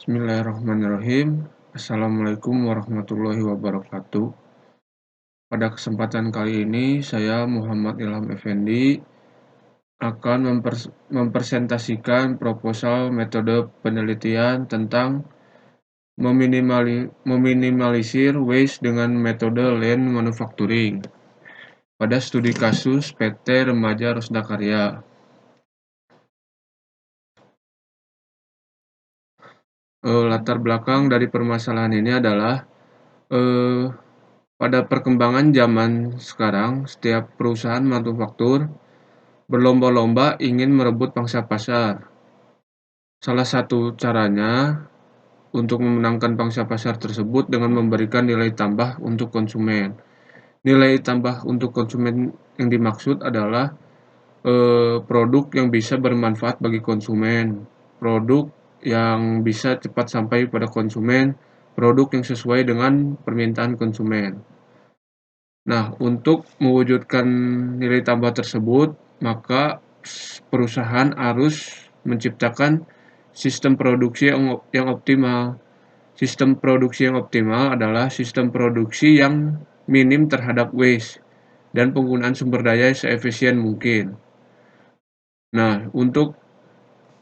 Bismillahirrahmanirrahim. Assalamualaikum warahmatullahi wabarakatuh. Pada kesempatan kali ini, saya Muhammad Ilham Effendi akan mempresentasikan proposal metode penelitian tentang meminimalisir waste dengan metode lean manufacturing pada studi kasus PT Remaja Rosda Karya. Latar belakang dari permasalahan ini adalah pada perkembangan zaman sekarang, setiap perusahaan manufaktur berlomba-lomba ingin merebut pangsa pasar. Salah satu caranya untuk memenangkan pangsa pasar tersebut dengan memberikan nilai tambah untuk konsumen. Nilai tambah untuk konsumen yang dimaksud adalah produk yang bisa bermanfaat bagi konsumen, produk yang bisa cepat sampai pada konsumen, produk yang sesuai dengan permintaan konsumen. Nah, untuk mewujudkan nilai tambah tersebut, maka perusahaan harus menciptakan sistem produksi yang optimal. Sistem produksi yang optimal adalah sistem produksi yang minim terhadap waste dan penggunaan sumber daya seefisien mungkin. Nah, untuk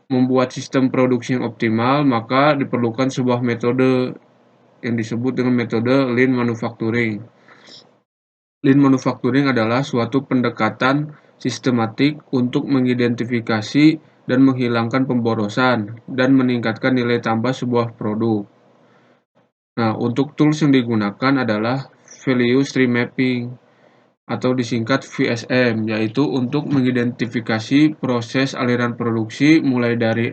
membuat sistem produksi yang optimal, maka diperlukan sebuah metode yang disebut dengan metode lean manufacturing. Lean manufacturing adalah suatu pendekatan sistematik untuk mengidentifikasi dan menghilangkan pemborosan dan meningkatkan nilai tambah sebuah produk. Nah, untuk tools yang digunakan adalah value stream mapping atau disingkat VSM, yaitu untuk mengidentifikasi proses aliran produksi mulai dari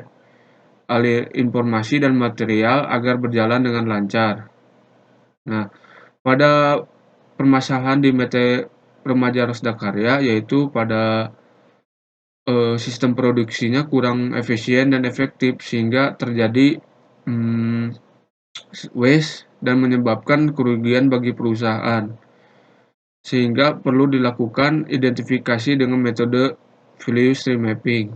alir informasi dan material agar berjalan dengan lancar. Nah, pada permasalahan di PT Remaja Rosda Karya yaitu pada sistem produksinya kurang efisien dan efektif sehingga terjadi waste dan menyebabkan kerugian bagi perusahaan. Sehingga perlu dilakukan identifikasi dengan metode value stream mapping.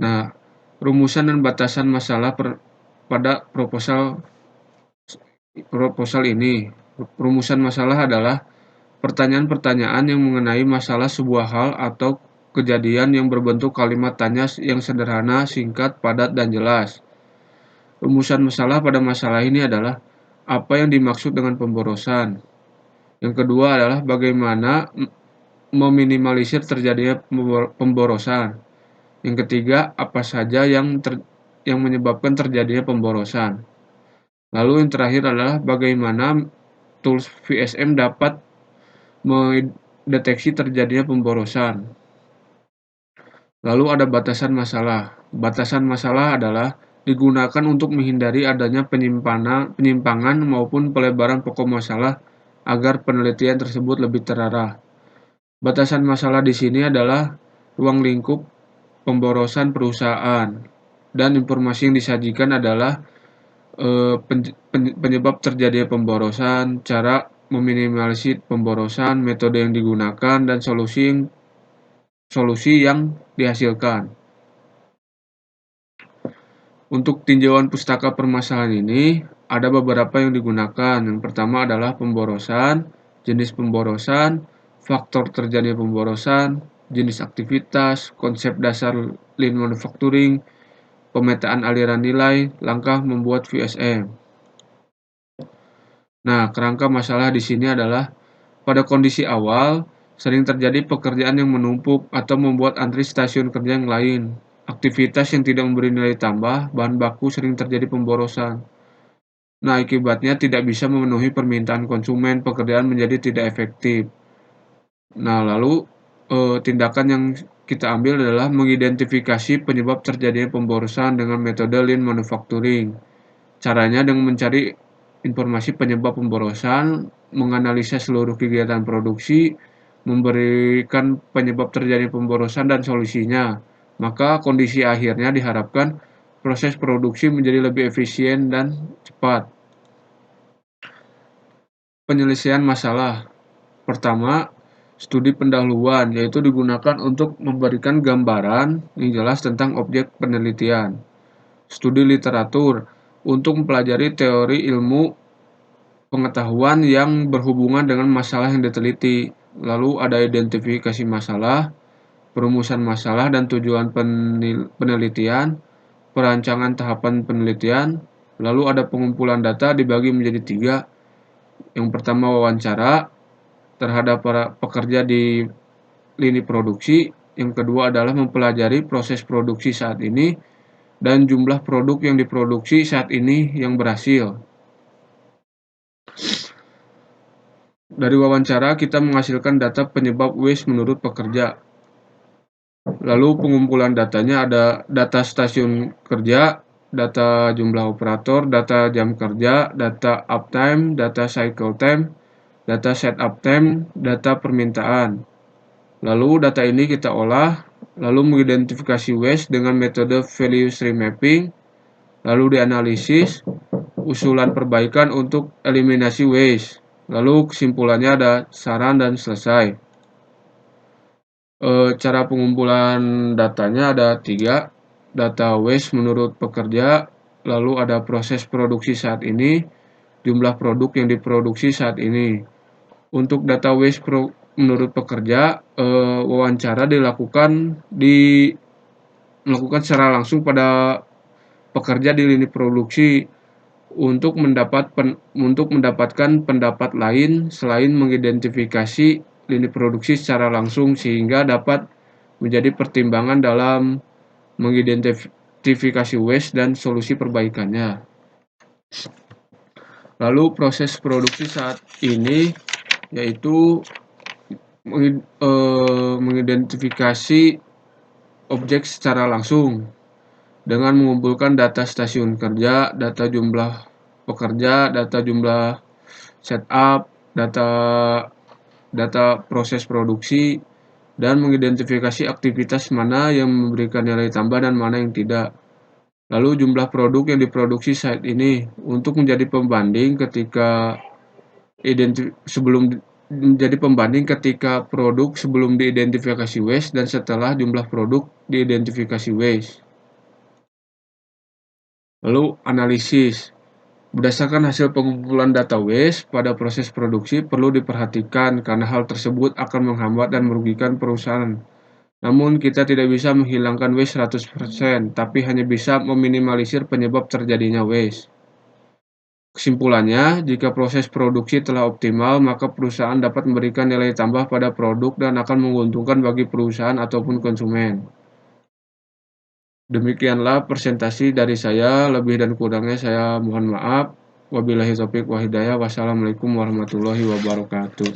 Nah, rumusan dan batasan masalah pada proposal ini. Rumusan masalah adalah pertanyaan-pertanyaan yang mengenai masalah sebuah hal atau kejadian yang berbentuk kalimat tanya yang sederhana, singkat, padat, dan jelas. Rumusan masalah pada masalah ini adalah apa yang dimaksud dengan pemborosan. Yang kedua adalah bagaimana meminimalisir terjadinya pemborosan. Yang ketiga, apa saja yang menyebabkan terjadinya pemborosan. Lalu yang terakhir adalah bagaimana tools VSM dapat mendeteksi terjadinya pemborosan. Lalu ada batasan masalah. Batasan masalah adalah digunakan untuk menghindari adanya penyimpangan maupun pelebaran pokok masalah agar penelitian tersebut lebih terarah. Batasan masalah di sini adalah ruang lingkup pemborosan perusahaan dan informasi yang disajikan adalah penyebab terjadinya pemborosan, cara meminimalisir pemborosan, metode yang digunakan, dan solusi yang dihasilkan. Untuk tinjauan pustaka permasalahan ini, ada beberapa yang digunakan. Yang pertama adalah pemborosan, jenis pemborosan, faktor terjadinya pemborosan, jenis aktivitas, konsep dasar lean manufacturing, pemetaan aliran nilai, langkah membuat VSM. Nah, kerangka masalah di sini adalah pada kondisi awal sering terjadi pekerjaan yang menumpuk atau membuat antri stasiun kerja yang lain. Aktivitas yang tidak memberi nilai tambah, bahan baku sering terjadi pemborosan. Nah, akibatnya tidak bisa memenuhi permintaan konsumen, pekerjaan menjadi tidak efektif. Nah, lalu tindakan yang kita ambil adalah mengidentifikasi penyebab terjadinya pemborosan dengan metode lean manufacturing. Caranya dengan mencari informasi penyebab pemborosan, menganalisa seluruh kegiatan produksi, memberikan penyebab terjadinya pemborosan dan solusinya. Maka kondisi akhirnya diharapkan proses produksi menjadi lebih efisien dan cepat. Penyelesaian masalah. Pertama, studi pendahuluan, yaitu digunakan untuk memberikan gambaran yang jelas tentang objek penelitian. studi literatur untuk mempelajari teori ilmu pengetahuan yang berhubungan dengan masalah yang diteliti. Lalu ada identifikasi masalah, perumusan masalah dan tujuan penelitian, perancangan tahapan penelitian, lalu ada pengumpulan data dibagi menjadi 3. Yang pertama wawancara terhadap para pekerja di lini produksi, yang kedua adalah mempelajari proses produksi saat ini, dan jumlah produk yang diproduksi saat ini yang berhasil. Dari wawancara kita menghasilkan data penyebab waste menurut pekerja. Lalu pengumpulan datanya ada data stasiun kerja, data jumlah operator, data jam kerja, data uptime, data cycle time, data setup time, data permintaan. Lalu data ini kita olah, lalu mengidentifikasi waste dengan metode value stream mapping, lalu dianalisis, usulan perbaikan untuk eliminasi waste. Lalu kesimpulannya ada saran dan selesai. Cara pengumpulan datanya ada 3, data waste menurut pekerja, lalu ada proses produksi saat ini, jumlah produk yang diproduksi saat ini. Untuk data waste menurut pekerja, wawancara dilakukan secara langsung pada pekerja di lini produksi untuk mendapatkan pendapat lain selain mengidentifikasi lini produksi secara langsung, sehingga dapat menjadi pertimbangan dalam mengidentifikasi waste dan solusi perbaikannya. Lalu proses produksi saat ini yaitu mengidentifikasi objek secara langsung dengan mengumpulkan data stasiun kerja, data jumlah pekerja, data jumlah setup, data proses produksi, dan mengidentifikasi aktivitas mana yang memberikan nilai tambah dan mana yang tidak. Lalu jumlah produk yang diproduksi saat ini untuk menjadi pembanding ketika produk sebelum diidentifikasi waste dan setelah jumlah produk diidentifikasi waste. Lalu analisis. Berdasarkan hasil pengumpulan data waste pada proses produksi perlu diperhatikan karena hal tersebut akan menghambat dan merugikan perusahaan. Namun kita tidak bisa menghilangkan waste 100%, tapi hanya bisa meminimalisir penyebab terjadinya waste. Kesimpulannya, jika proses produksi telah optimal, maka perusahaan dapat memberikan nilai tambah pada produk dan akan menguntungkan bagi perusahaan ataupun konsumen. Demikianlah presentasi dari saya, lebih dan kurangnya saya mohon maaf. Wabillahi taufiq wal hidayah. Wassalamualaikum warahmatullahi wabarakatuh.